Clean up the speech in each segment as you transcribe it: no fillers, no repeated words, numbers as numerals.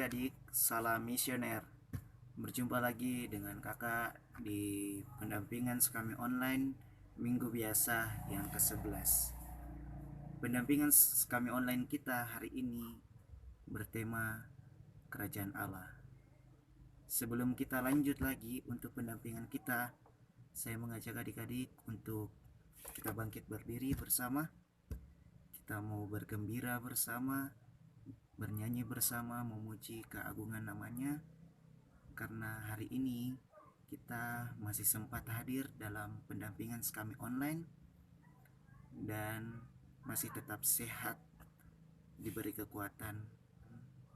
adik-adik, salam misioner. Berjumpa lagi dengan kakak di pendampingan kami online minggu biasa yang ke-11. Pendampingan kami online kita hari ini bertema Kerajaan Allah. Sebelum kita lanjut lagi untuk pendampingan kita, saya mengajak adik-adik untuk kita bangkit berdiri bersama. Kita mau bergembira bersama, bernyanyi bersama, memuji keagungan namanya, karena hari ini kita masih sempat hadir dalam pendampingan kami online dan masih tetap sehat, diberi kekuatan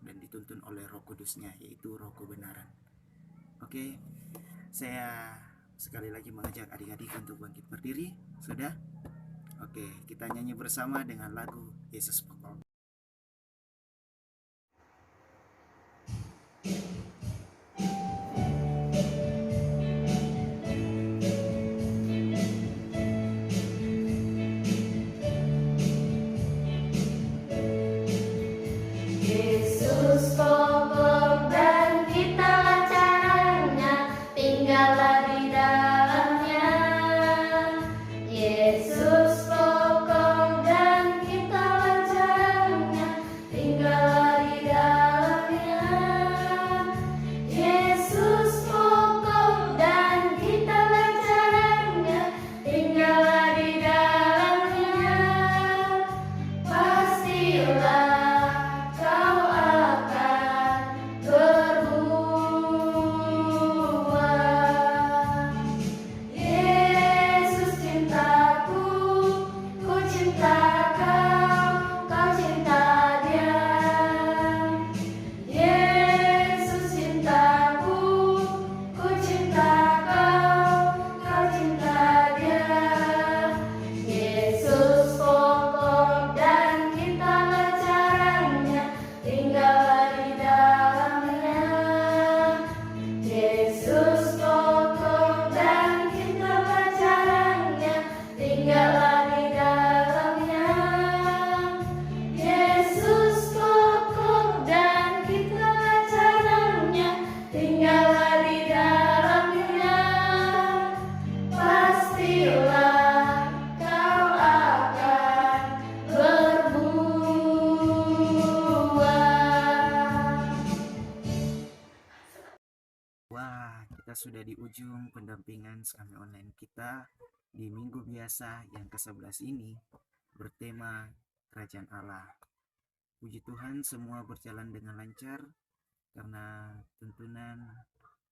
dan dituntun oleh Roh Kudusnya, yaitu Roh kebenaran. Oke, saya sekali lagi mengajak adik-adik untuk bangkit berdiri. Sudah? Oke, kita nyanyi bersama dengan lagu Yesus Pokok. Yesus pokok dan kita caranya, tinggallah di dalamnya. Yesus pokok dan kita caranya, tinggallah di dalamnya. Yesus pokok dan kita caranya, tinggallah di dalamnya. Pastilah Kita sudah di ujung pendampingan kami online kita di minggu biasa yang ke-11 ini bertema Kerajaan Allah. Puji Tuhan, semua berjalan dengan lancar karena tuntunan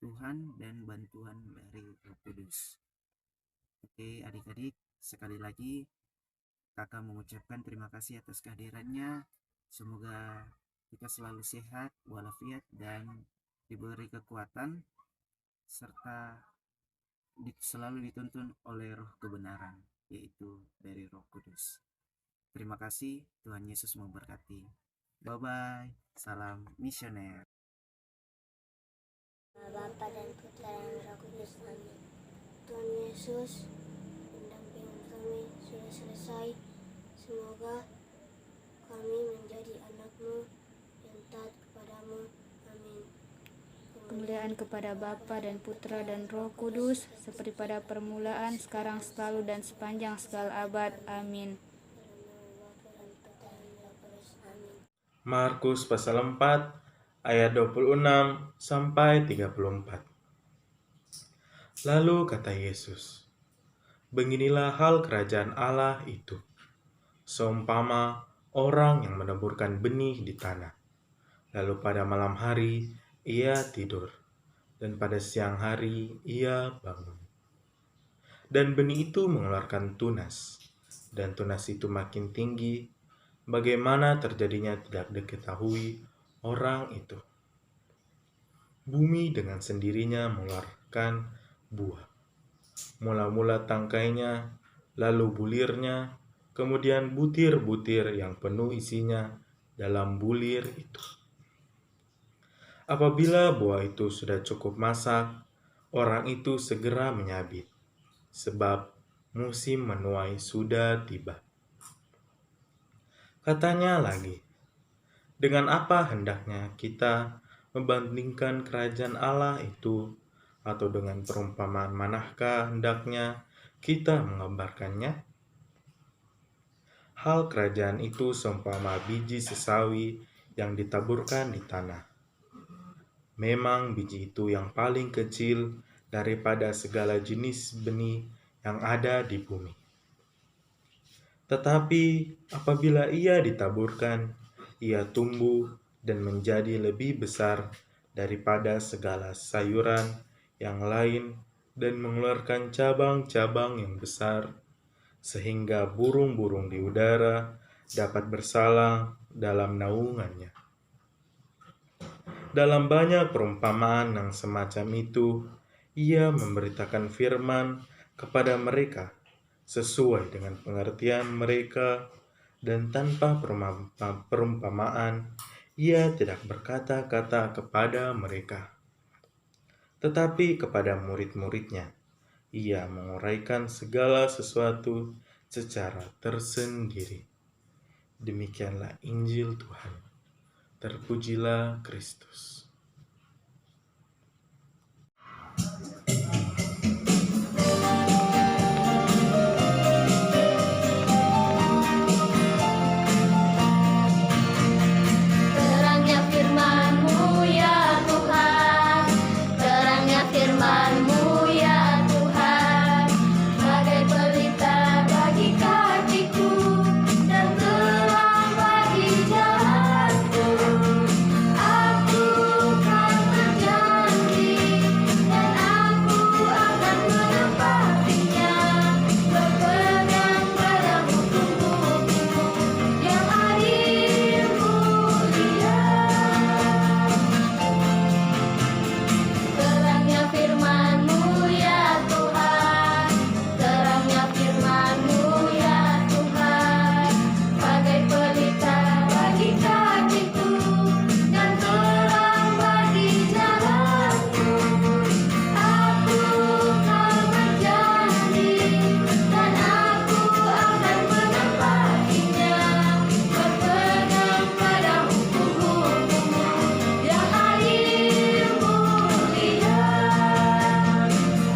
Tuhan dan bantuan dari Roh Kudus. Oke adik-adik, sekali lagi kakak mengucapkan terima kasih atas kehadirannya. Semoga kita selalu sehat walafiat dan diberi kekuatan serta selalu dituntun oleh Roh kebenaran, yaitu dari Roh Kudus. Terima kasih, Tuhan Yesus memberkati. Bye-bye, salam misioner. Bapa dan Putra dan Roh Kudus, amin. Tuhan Yesus, pendampingan kami sudah selesai. Semoga kami menjadi anak-Mu yang taat kepadamu, amin. Kemuliaan kepada Bapa dan Putra dan Roh Kudus, seperti pada permulaan, sekarang, selalu, dan sepanjang segala abad. Amin. Markus pasal 4 ayat 26 sampai 34. Lalu kata Yesus, "Beginilah hal kerajaan Allah itu. Seumpama orang yang meneburkan benih di tanah. Lalu pada malam hari ia tidur, dan pada siang hari ia bangun. Dan benih itu mengeluarkan tunas, dan tunas itu makin tinggi. Bagaimana terjadinya tidak diketahui orang itu. Bumi dengan sendirinya mengeluarkan buah. Mula-mula tangkainya, lalu bulirnya, kemudian butir-butir yang penuh isinya dalam bulir itu. Apabila buah itu sudah cukup masak, orang itu segera menyabit, sebab musim menuai sudah tiba." Katanya lagi, "Dengan apa hendaknya kita membandingkan kerajaan Allah itu, atau dengan perumpamaan manakah hendaknya kita menggambarkannya? Hal kerajaan itu seumpama biji sesawi yang ditaburkan di tanah. Memang biji itu yang paling kecil daripada segala jenis benih yang ada di bumi. Tetapi apabila ia ditaburkan, ia tumbuh dan menjadi lebih besar daripada segala sayuran yang lain dan mengeluarkan cabang-cabang yang besar, sehingga burung-burung di udara dapat bersalang dalam naungannya. Dalam banyak perumpamaan yang semacam itu, ia memberitakan firman kepada mereka sesuai dengan pengertian mereka, dan tanpa perumpamaan, ia tidak berkata-kata kepada mereka. Tetapi kepada murid-muridnya, ia menguraikan segala sesuatu secara tersendiri. Demikianlah Injil Tuhan. Terpujilah Kristus. Terangnya firman-Mu ya Tuhan, terangnya firman-Mu ya Tuhan, bagai pelita bagi kakiku dan terang bagi jalanku. Aku kan berjanji dan aku akan menepatinya, berpegang pada hukum-hukum-Mu yang adil mulia. Terangnya firman-Mu ya Tuhan, terangnya firman-Mu ya Tuhan, bagai pelita bagi kakiku dan terang bagi jalanku. Aku kan berjanji dan aku akan menepatinya, berpegang pada hukum-hukum-Mu yang adil mulia.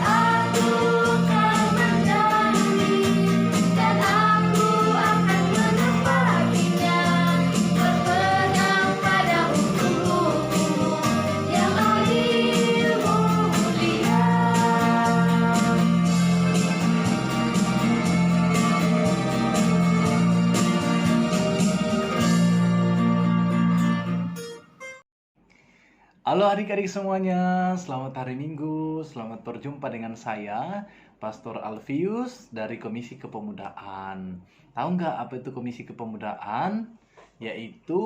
Aku kan berjanji dan aku akan menepatinya, berpegang pada hukum-hukum-Mu yang adil mulia. Halo adik-adik semuanya, selamat hari Minggu, selamat berjumpa dengan saya, Pastor Alfius dari Komisi Kepemudaan. Tahu nggak apa itu Komisi Kepemudaan? Yaitu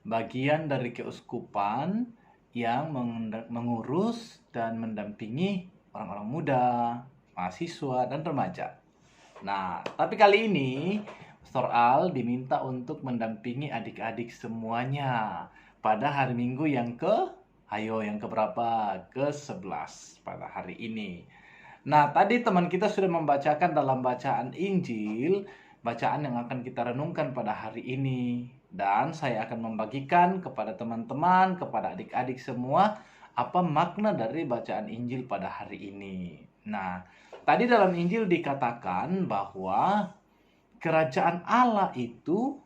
bagian dari keuskupan yang mengurus dan mendampingi orang-orang muda, mahasiswa, dan remaja. Nah, tapi kali ini Pastor Al diminta untuk mendampingi adik-adik semuanya pada hari Minggu yang keberapa? Ke-11 pada hari ini. Nah, tadi teman kita sudah membacakan dalam bacaan Injil, bacaan yang akan kita renungkan pada hari ini. Dan saya akan membagikan kepada teman-teman, kepada adik-adik semua, apa makna dari bacaan Injil pada hari ini. Nah, tadi dalam Injil dikatakan bahwa kerajaan Allah itu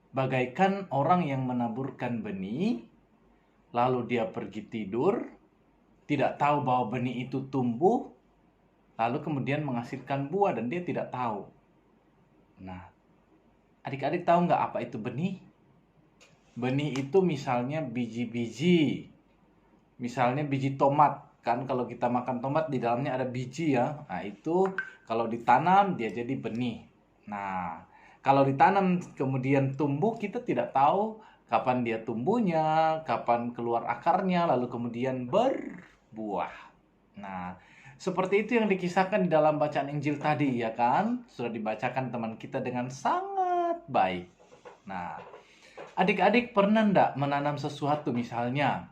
bagaikan orang yang menaburkan benih, lalu dia pergi tidur, tidak tahu bahwa benih itu tumbuh, lalu kemudian menghasilkan buah dan dia tidak tahu. Nah, adik-adik tahu nggak apa itu benih? Benih itu misalnya biji-biji, misalnya biji tomat. Kan kalau kita makan tomat di dalamnya ada biji ya. Nah, itu kalau ditanam dia jadi benih. Nah, kalau ditanam kemudian tumbuh, kita tidak tahu kapan dia tumbuhnya, kapan keluar akarnya, lalu kemudian berbuah. Nah, seperti itu yang dikisahkan di dalam bacaan Injil tadi, ya kan? Sudah dibacakan teman kita dengan sangat baik. Nah, adik-adik pernah enggak menanam sesuatu, misalnya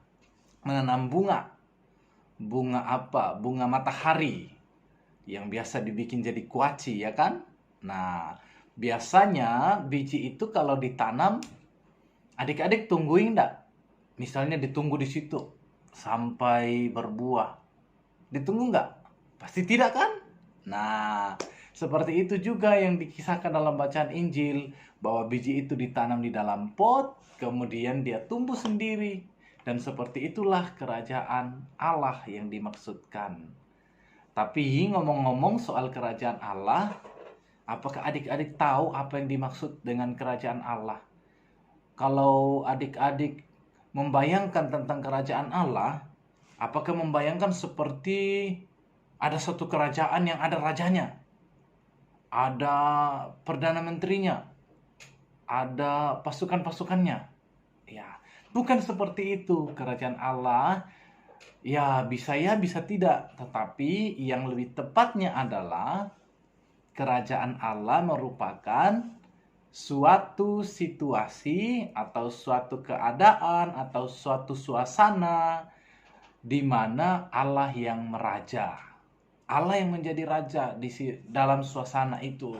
menanam bunga? Bunga apa? Bunga matahari yang biasa dibikin jadi kuaci, ya kan? Nah, biasanya biji itu kalau ditanam, adik-adik tungguin enggak? misalnya ditunggu di situ sampai berbuah. Ditunggu nggak? Pasti tidak kan? Nah, seperti itu juga yang dikisahkan dalam bacaan Injil, bahwa biji itu ditanam di dalam pot, kemudian dia tumbuh sendiri. Dan seperti itulah kerajaan Allah yang dimaksudkan. Tapi ngomong-ngomong soal kerajaan Allah, apakah adik-adik tahu apa yang dimaksud dengan kerajaan Allah? Kalau adik-adik membayangkan tentang kerajaan Allah, apakah membayangkan seperti ada suatu kerajaan yang ada rajanya, ada perdana menterinya, ada pasukan-pasukannya? Ya, bukan seperti itu. Kerajaan Allah ya bisa tidak, tetapi yang lebih tepatnya adalah kerajaan Allah merupakan suatu situasi atau suatu keadaan atau suatu suasana di mana Allah yang meraja. Allah yang menjadi raja dalam suasana itu.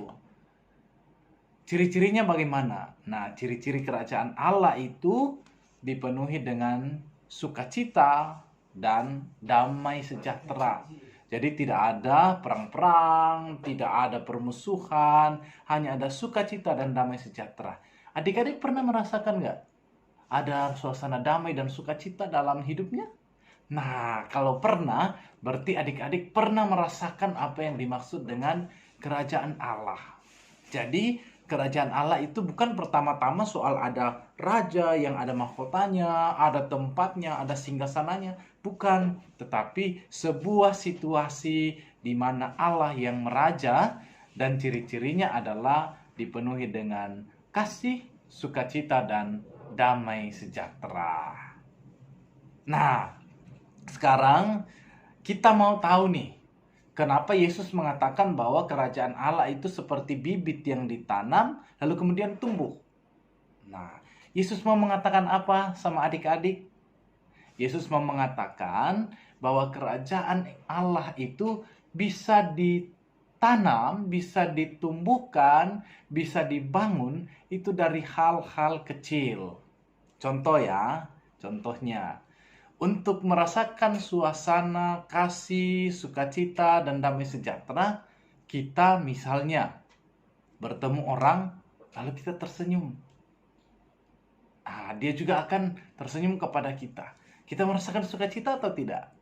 Ciri-cirinya bagaimana? Nah, ciri-ciri kerajaan Allah itu dipenuhi dengan sukacita dan damai sejahtera. Jadi tidak ada perang-perang, tidak ada permusuhan, hanya ada sukacita dan damai sejahtera. Adik-adik pernah merasakan nggak? Ada suasana damai dan sukacita dalam hidupnya? Nah, kalau pernah, berarti adik-adik pernah merasakan apa yang dimaksud dengan kerajaan Allah. Jadi, kerajaan Allah itu bukan pertama-tama soal ada raja yang ada mahkotanya, ada tempatnya, ada singgasananya. Bukan, tetapi sebuah situasi di mana Allah yang meraja dan ciri-cirinya adalah dipenuhi dengan kasih, sukacita, dan damai sejahtera. Nah, sekarang kita mau tahu nih, kenapa Yesus mengatakan bahwa kerajaan Allah itu seperti bibit yang ditanam lalu kemudian tumbuh. Nah, Yesus mau mengatakan apa sama adik-adik? Yesus mau mengatakan bahwa kerajaan Allah itu bisa ditanam, bisa ditumbuhkan, bisa dibangun itu dari hal-hal kecil. Contohnya, untuk merasakan suasana kasih, sukacita, dan damai sejahtera, kita misalnya bertemu orang, lalu kita tersenyum. Dia juga akan tersenyum kepada kita. Kita merasakan sukacita atau tidak?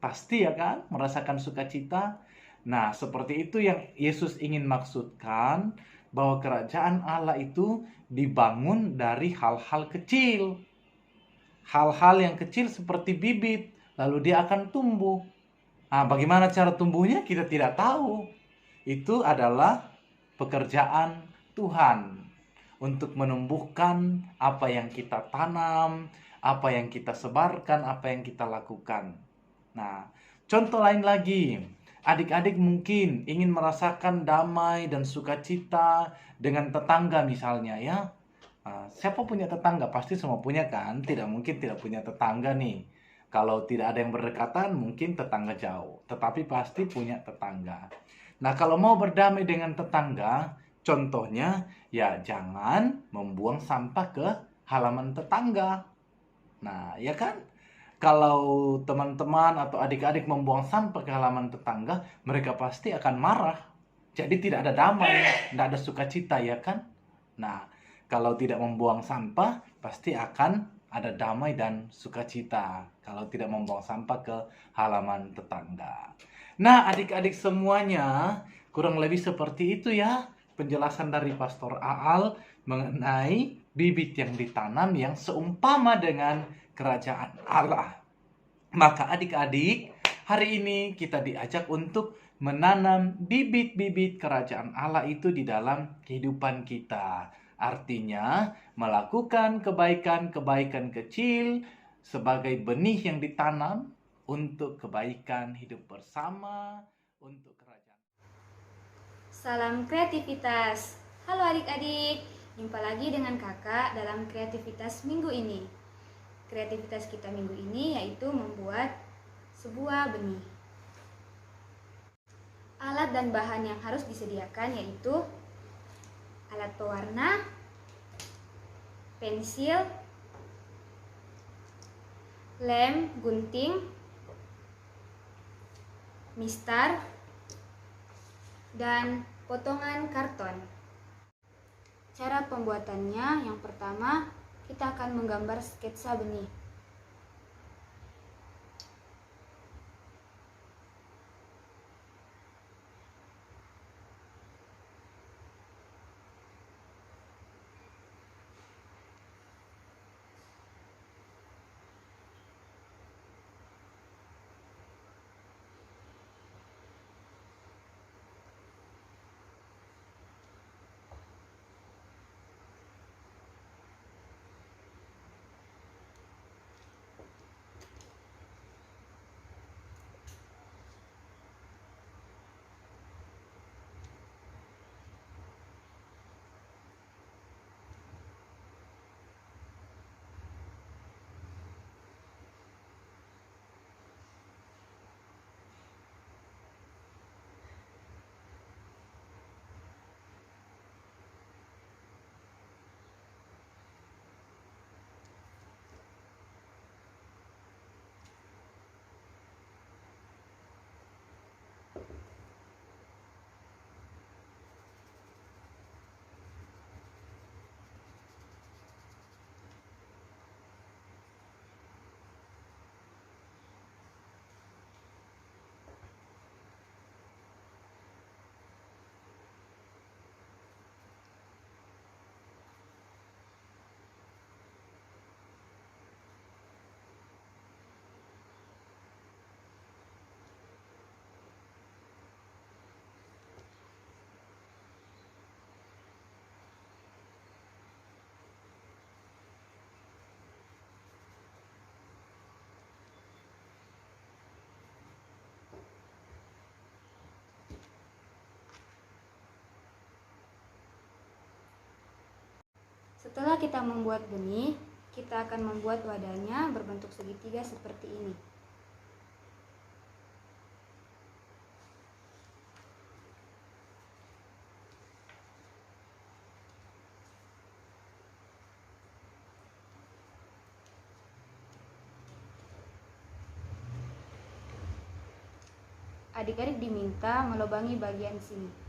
Pasti ya kan, merasakan sukacita. Nah, seperti itu yang Yesus ingin maksudkan, bahwa kerajaan Allah itu dibangun dari hal-hal kecil. Hal-hal yang kecil seperti bibit, lalu dia akan tumbuh. Bagaimana cara tumbuhnya kita tidak tahu. Itu adalah pekerjaan Tuhan untuk menumbuhkan apa yang kita tanam, apa yang kita sebarkan, apa yang kita lakukan. Nah, contoh lain lagi. Adik-adik mungkin ingin merasakan damai dan sukacita dengan tetangga misalnya ya. Siapa punya tetangga? Pasti semua punya kan? Tidak mungkin tidak punya tetangga nih. Kalau tidak ada yang berdekatan, mungkin tetangga jauh. Tetapi pasti punya tetangga. Nah, kalau mau berdamai dengan tetangga, contohnya, ya jangan membuang sampah ke halaman tetangga. Nah, ya kan? Kalau teman-teman atau adik-adik membuang sampah ke halaman tetangga, mereka pasti akan marah. Jadi tidak ada damai, tidak ada sukacita, ya kan? Nah, kalau tidak membuang sampah, pasti akan ada damai dan sukacita. Kalau tidak membuang sampah ke halaman tetangga. Nah, adik-adik semuanya, kurang lebih seperti itu ya penjelasan dari Pastor Aal mengenai bibit yang ditanam yang seumpama dengan kerajaan Allah. Maka adik-adik, hari ini kita diajak untuk menanam bibit-bibit kerajaan Allah itu di dalam kehidupan kita. Artinya, melakukan kebaikan-kebaikan kecil sebagai benih yang ditanam untuk kebaikan hidup bersama, untuk kerajaan. Salam kreativitas. Halo adik-adik, jumpa lagi dengan kakak dalam kreativitas minggu ini. Kreativitas kita minggu ini yaitu membuat sebuah benih. Alat dan bahan yang harus disediakan yaitu alat pewarna, pensil, lem gunting, mistar, dan potongan karton. Cara pembuatannya, yang pertama kita akan menggambar sketsa benih. Setelah kita membuat benih, kita akan membuat wadahnya berbentuk segitiga seperti ini. Adik-adik diminta melubangi bagian sini.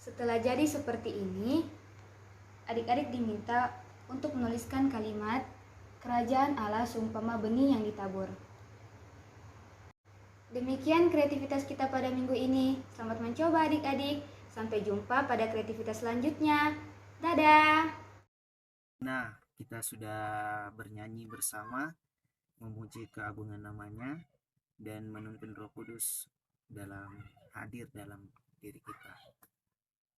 Setelah jadi seperti ini, adik-adik diminta untuk menuliskan kalimat Kerajaan Allah seumpama benih yang ditabur. Demikian kreativitas kita pada minggu ini. Selamat mencoba adik-adik. Sampai jumpa pada kreativitas selanjutnya. Dadah! Nah, kita sudah bernyanyi bersama, memuji keagungan namanya, dan menuntun Roh Kudus hadir dalam diri kita.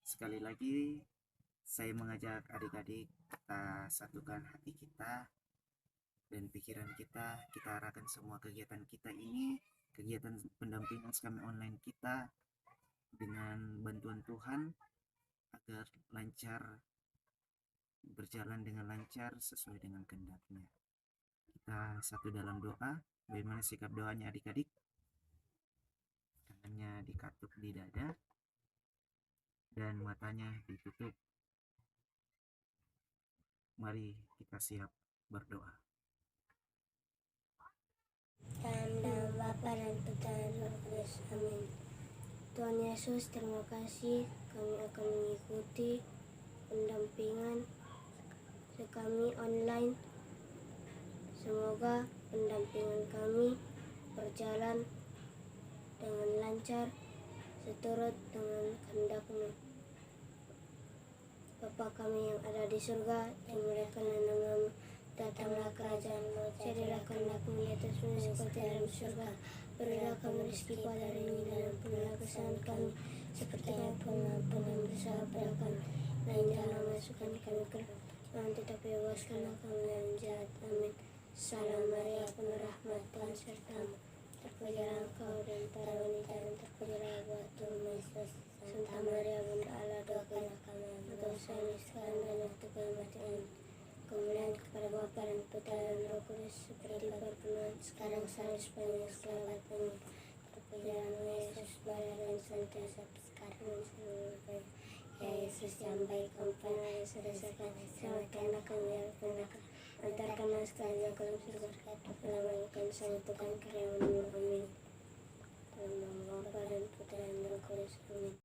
Sekali lagi, saya mengajak adik-adik kita satukan hati kita dan pikiran kita arahkan semua kegiatan kita ini, kegiatan pendampingan kami online kita dengan bantuan Tuhan agar berjalan dengan lancar sesuai dengan kehendak-Nya. Kita satu dalam doa. Bagaimana sikap doanya adik-adik? Tangannya dikatup di dada dan matanya ditutup. Mari kita siap berdoa. Dalam nama Bapa dan Putra dan Roh Kudus. Amin. Tuhan Yesus, terima kasih kami akan mengikuti pendampingan kami online. Semoga pendampingan kami berjalan dengan lancar seturut dengan kehendak-Mu. Bapa kami yang ada di surga, dimuliakanlah nama-Mu, datanglah kerajaan-Mu, jadilah kehendak-Mu di atas bumi seperti dalam surga. Berilah kami rezeki pada hari ini dan ampunilah kesalahan kami, seperti kami pun mengampuni yang bersalah pada kami. Dan janganlah masukkan kami ke dalam, tetapi bebaskanlah kami dari jahat. Amin. Salam Maria, penuh rahmat, Tuhan sertamu. Terpujilah engkau di antara wanita dan terpujilah buah tubuhmu Yesus. Santa Maria, Bunda Allah, doakanlah kami yang berdosa ini sekarang dan waktu kematian. Kemuliaan kepada Bapa dan Putra dan Roh Kudus, seperti perpuluhan sekarang selalu sepanjang segala waktu. Terpujilah Yesus, Bapa dan senantiasa sekarang dan selamanya. Ya Yesus yang baik, ampunilah dosa-dosa kami, selamatkanlah kami dari neraka, antarkanlah sekalian ke dalam surga, menyelamatkan satukan karyawan-Mu. Amin. Dalam nama Bapa dan Putra dan Roh Kudus. Amin.